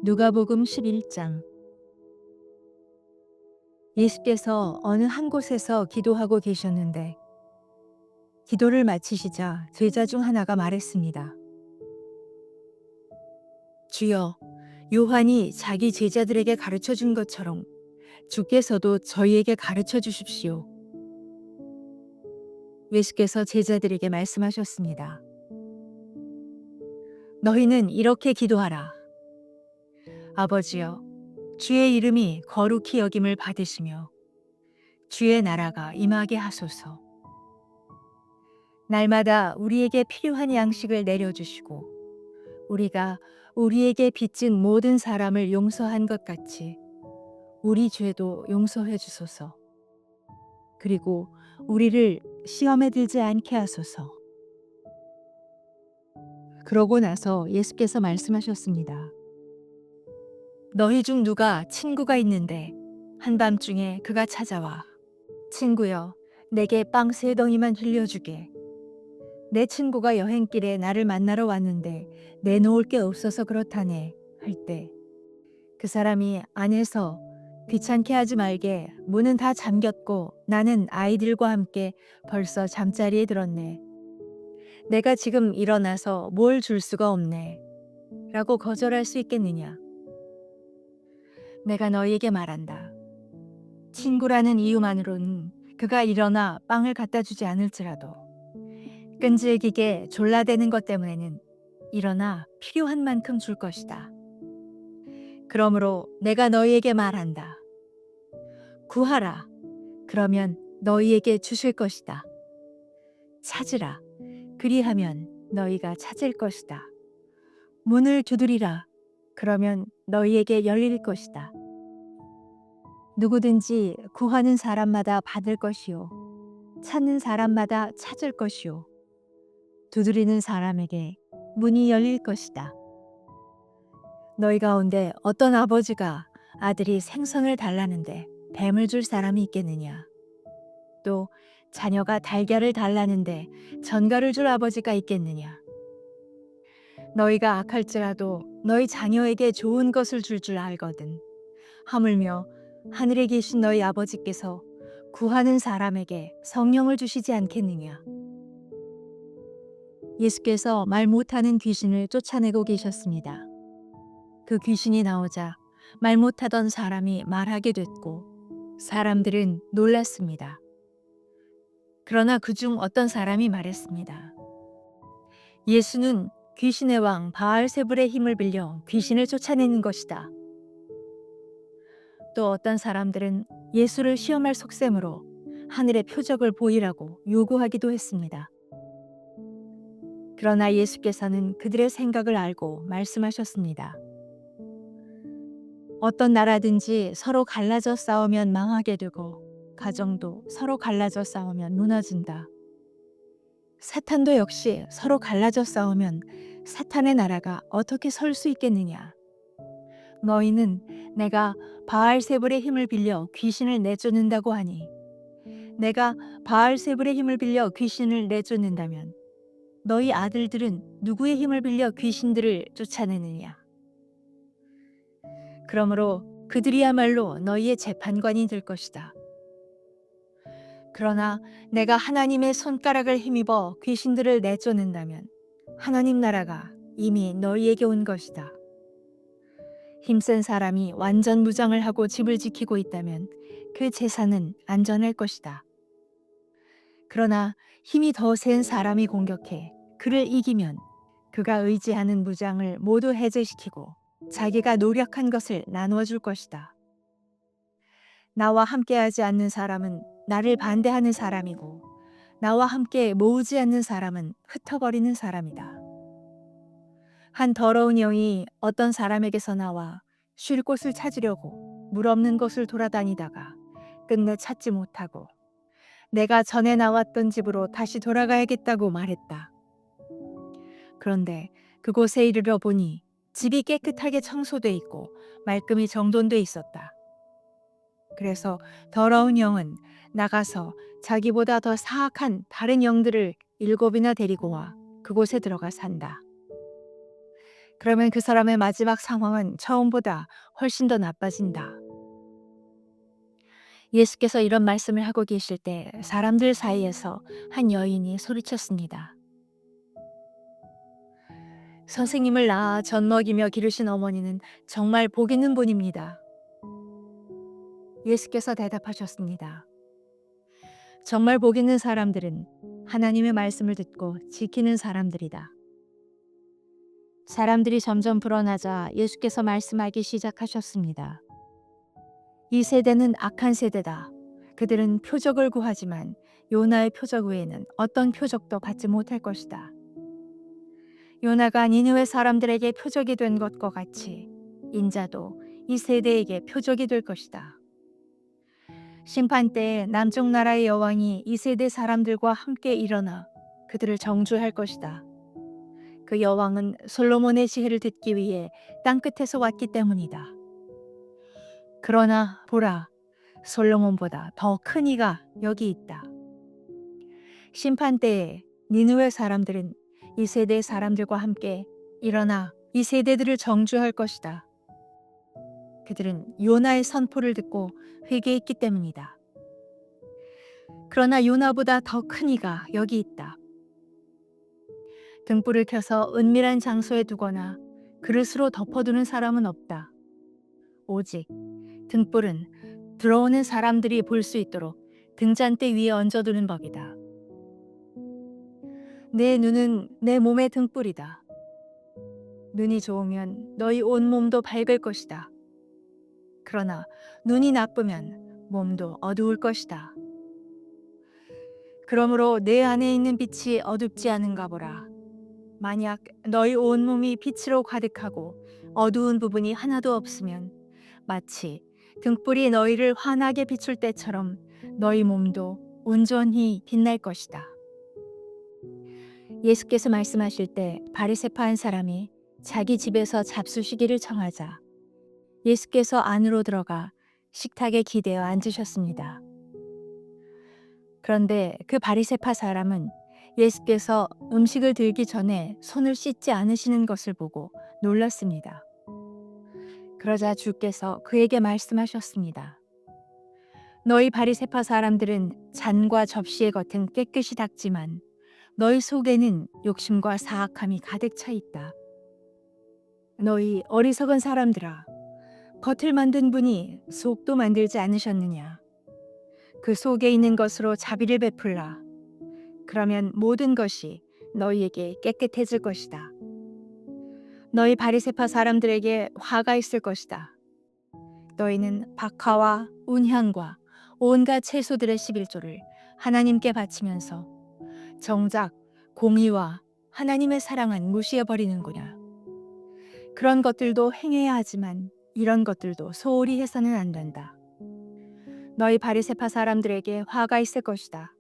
누가복음 11장. 예수께서 어느 한 곳에서 기도하고 계셨는데 기도를 마치시자 제자 중 하나가 말했습니다. 주여, 요한이 자기 제자들에게 가르쳐 준 것처럼 주께서도 저희에게 가르쳐 주십시오. 예수께서 제자들에게 말씀하셨습니다. 너희는 이렇게 기도하라. 아버지여, 주의 이름이 거룩히 여김을 받으시며 주의 나라가 임하게 하소서. 날마다 우리에게 필요한 양식을 내려주시고 우리가 우리에게 빚진 모든 사람을 용서한 것 같이 우리 죄도 용서해 주소서. 그리고 우리를 시험에 들지 않게 하소서. 그러고 나서 예수께서 말씀하셨습니다. 너희 중 누가 친구가 있는데 한밤중에 그가 찾아와 친구여, 내게 빵 3덩이만 빌려주게. 내 친구가 여행길에 나를 만나러 왔는데 내놓을 게 없어서 그렇다네 할 때 그 사람이 안에서 귀찮게 하지 말게 문은 다 잠겼고 나는 아이들과 함께 벌써 잠자리에 들었네. 내가 지금 일어나서 뭘 줄 수가 없네 라고 거절할 수 있겠느냐. 내가 너희에게 말한다. 친구라는 이유만으로는 그가 일어나 빵을 갖다 주지 않을지라도 끈질기게 졸라대는 것 때문에는 일어나 필요한 만큼 줄 것이다. 그러므로 내가 너희에게 말한다. 구하라. 그러면 너희에게 주실 것이다. 찾으라. 그리하면 너희가 찾을 것이다. 문을 두드리라. 그러면 너희에게 열릴 것이다. 누구든지 구하는 사람마다 받을 것이요. 찾는 사람마다 찾을 것이요. 두드리는 사람에게 문이 열릴 것이다. 너희 가운데 어떤 아버지가 아들이 생선을 달라는데 뱀을 줄 사람이 있겠느냐? 또 자녀가 달걀을 달라는데 전갈을 줄 아버지가 있겠느냐? 너희가 악할지라도 너희 자녀에게 좋은 것을 줄 알거든. 하물며 하늘에 계신 너희 아버지께서 구하는 사람에게 성령을 주시지 않겠느냐? 예수께서 말 못하는 귀신을 쫓아내고 계셨습니다. 그 귀신이 나오자 말 못하던 사람이 말하게 됐고 사람들은 놀랐습니다. 그러나 그중 어떤 사람이 말했습니다. 예수는 귀신의 왕 바알세불의 힘을 빌려 귀신을 쫓아내는 것이다. 또 어떤 사람들은 예수를 시험할 속셈으로 하늘의 표적을 보이라고 요구하기도 했습니다. 그러나 예수께서는 그들의 생각을 알고 말씀하셨습니다. 어떤 나라든지 서로 갈라져 싸우면 망하게 되고 가정도 서로 갈라져 싸우면 무너진다. 사탄도 역시 서로 갈라져 싸우면 사탄의 나라가 어떻게 설 수 있겠느냐. 너희는 내가 바알세불의 힘을 빌려 귀신을 내쫓는다고 하니 내가 바알세불의 힘을 빌려 귀신을 내쫓는다면 너희 아들들은 누구의 힘을 빌려 귀신들을 쫓아내느냐. 그러므로 그들이야말로 너희의 재판관이 될 것이다. 그러나 내가 하나님의 손가락을 힘입어 귀신들을 내쫓는다면 하나님 나라가 이미 너희에게 온 것이다. 힘센 사람이 완전 무장을 하고 집을 지키고 있다면 그 재산은 안전할 것이다. 그러나 힘이 더 센 사람이 공격해 그를 이기면 그가 의지하는 무장을 모두 해제시키고 자기가 노력한 것을 나누어 줄 것이다. 나와 함께하지 않는 사람은 나를 반대하는 사람이고 나와 함께 모으지 않는 사람은 흩어버리는 사람이다. 한 더러운 영이 어떤 사람에게서 나와 쉴 곳을 찾으려고 물 없는 곳을 돌아다니다가 끝내 찾지 못하고 내가 전에 나왔던 집으로 다시 돌아가야겠다고 말했다. 그런데 그곳에 이르러 보니 집이 깨끗하게 청소돼 있고 말끔히 정돈돼 있었다. 그래서 더러운 영은 나가서 자기보다 더 사악한 다른 영들을 7이나 데리고 와 그곳에 들어가 산다. 그러면 그 사람의 마지막 상황은 처음보다 훨씬 더 나빠진다. 예수께서 이런 말씀을 하고 계실 때 사람들 사이에서 한 여인이 소리쳤습니다. 선생님을 낳아 젖 먹이며 기르신 어머니는 정말 복 있는 분입니다. 예수께서 대답하셨습니다. 정말 복 있는 사람들은 하나님의 말씀을 듣고 지키는 사람들이다. 사람들이 점점 불어나자 예수께서 말씀하기 시작하셨습니다. 이 세대는 악한 세대다. 그들은 표적을 구하지만 요나의 표적 외에는 어떤 표적도 받지 못할 것이다. 요나가 니느웨 사람들에게 표적이 된 것과 같이 인자도 이 세대에게 표적이 될 것이다. 심판 때에 남쪽 나라의 여왕이 이 세대 사람들과 함께 일어나 그들을 정죄할 것이다. 그 여왕은 솔로몬의 지혜를 듣기 위해 땅끝에서 왔기 때문이다. 그러나 보라, 솔로몬보다 더 큰 이가 여기 있다. 심판 때에 니느웨 사람들은 이 세대 사람들과 함께 일어나 이 세대들을 정죄할 것이다. 그들은 요나의 선포를 듣고 회개했기 때문이다. 그러나 요나보다 더 큰 이가 여기 있다. 등불을 켜서 은밀한 장소에 두거나 그릇으로 덮어두는 사람은 없다. 오직 등불은 들어오는 사람들이 볼 수 있도록 등잔대 위에 얹어두는 법이다. 내 눈은 내 몸의 등불이다. 눈이 좋으면 너희 온 몸도 밝을 것이다. 그러나 눈이 나쁘면 몸도 어두울 것이다. 그러므로 내 안에 있는 빛이 어둡지 않은가 보라. 만약 너희 온몸이 빛으로 가득하고 어두운 부분이 하나도 없으면 마치 등불이 너희를 환하게 비출 때처럼 너희 몸도 온전히 빛날 것이다. 예수께서 말씀하실 때 바리새파 한 사람이 자기 집에서 잡수시기를 청하자 예수께서 안으로 들어가 식탁에 기대어 앉으셨습니다. 그런데 그 바리새파 사람은 예수께서 음식을 들기 전에 손을 씻지 않으시는 것을 보고 놀랐습니다. 그러자 주께서 그에게 말씀하셨습니다. 너희 바리새파 사람들은 잔과 접시의 겉은 깨끗이 닦지만 너희 속에는 욕심과 사악함이 가득 차 있다. 너희 어리석은 사람들아, 겉을 만든 분이 속도 만들지 않으셨느냐? 그 속에 있는 것으로 자비를 베풀라. 그러면 모든 것이 너희에게 깨끗해질 것이다. 너희 바리새파 사람들에게 화가 있을 것이다. 너희는 박하와 운향과 온갖 채소들의 11조를 하나님께 바치면서 정작 공의와 하나님의 사랑은 무시해버리는구나. 그런 것들도 행해야 하지만 이런 것들도 소홀히 해서는 안 된다. 너희 바리새파 사람들에게 화가 있을 것이다.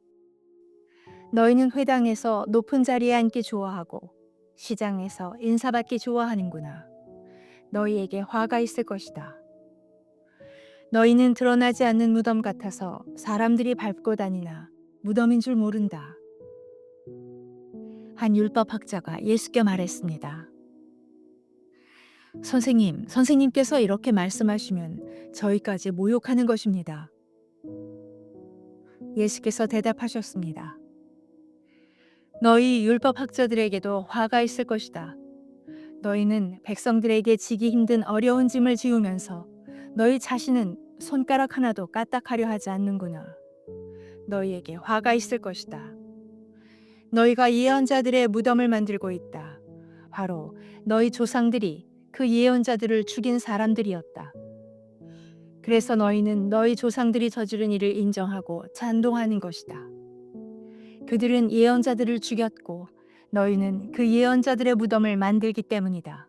너희는 회당에서 높은 자리에 앉기 좋아하고 시장에서 인사받기 좋아하는구나. 너희에게 화가 있을 것이다. 너희는 드러나지 않는 무덤 같아서 사람들이 밟고 다니나 무덤인 줄 모른다. 한 율법학자가 예수께 말했습니다. 선생님께서 이렇게 말씀하시면 저희까지 모욕하는 것입니다. 예수께서 대답하셨습니다. 너희 율법학자들에게도 화가 있을 것이다. 너희는 백성들에게 지기 힘든 어려운 짐을 지우면서 너희 자신은 손가락 하나도 까딱하려 하지 않는구나. 너희에게 화가 있을 것이다. 너희가 예언자들의 무덤을 만들고 있다. 바로 너희 조상들이 그 예언자들을 죽인 사람들이었다. 그래서 너희는 너희 조상들이 저지른 일을 인정하고 찬동하는 것이다. 그들은 예언자들을 죽였고 너희는 그 예언자들의 무덤을 만들기 때문이다.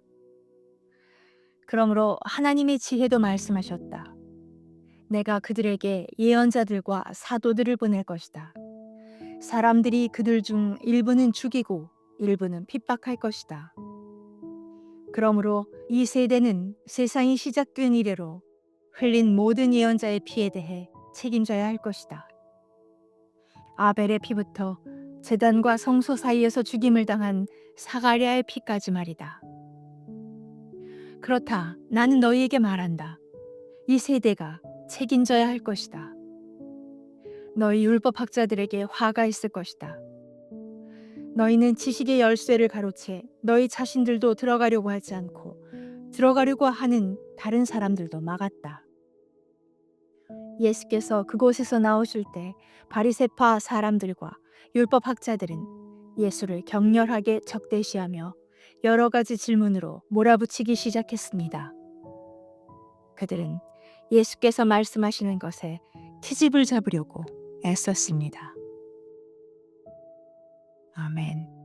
그러므로 하나님의 지혜도 말씀하셨다. 내가 그들에게 예언자들과 사도들을 보낼 것이다. 사람들이 그들 중 일부는 죽이고 일부는 핍박할 것이다. 그러므로 이 세대는 세상이 시작된 이래로 흘린 모든 예언자의 피에 대해 책임져야 할 것이다. 아벨의 피부터 제단과 성소 사이에서 죽임을 당한 사가랴의 피까지 말이다. 그렇다. 나는 너희에게 말한다. 이 세대가 책임져야 할 것이다. 너희 율법학자들에게 화가 있을 것이다. 너희는 지식의 열쇠를 가로채 너희 자신들도 들어가려고 하지 않고 들어가려고 하는 다른 사람들도 막았다. 예수께서 그곳에서 나오실 때 바리새파 사람들과 율법학자들은 예수를 격렬하게 적대시하며 여러 가지 질문으로 몰아붙이기 시작했습니다. 그들은 예수께서 말씀하시는 것에 트집을 잡으려고 애썼습니다. 아멘.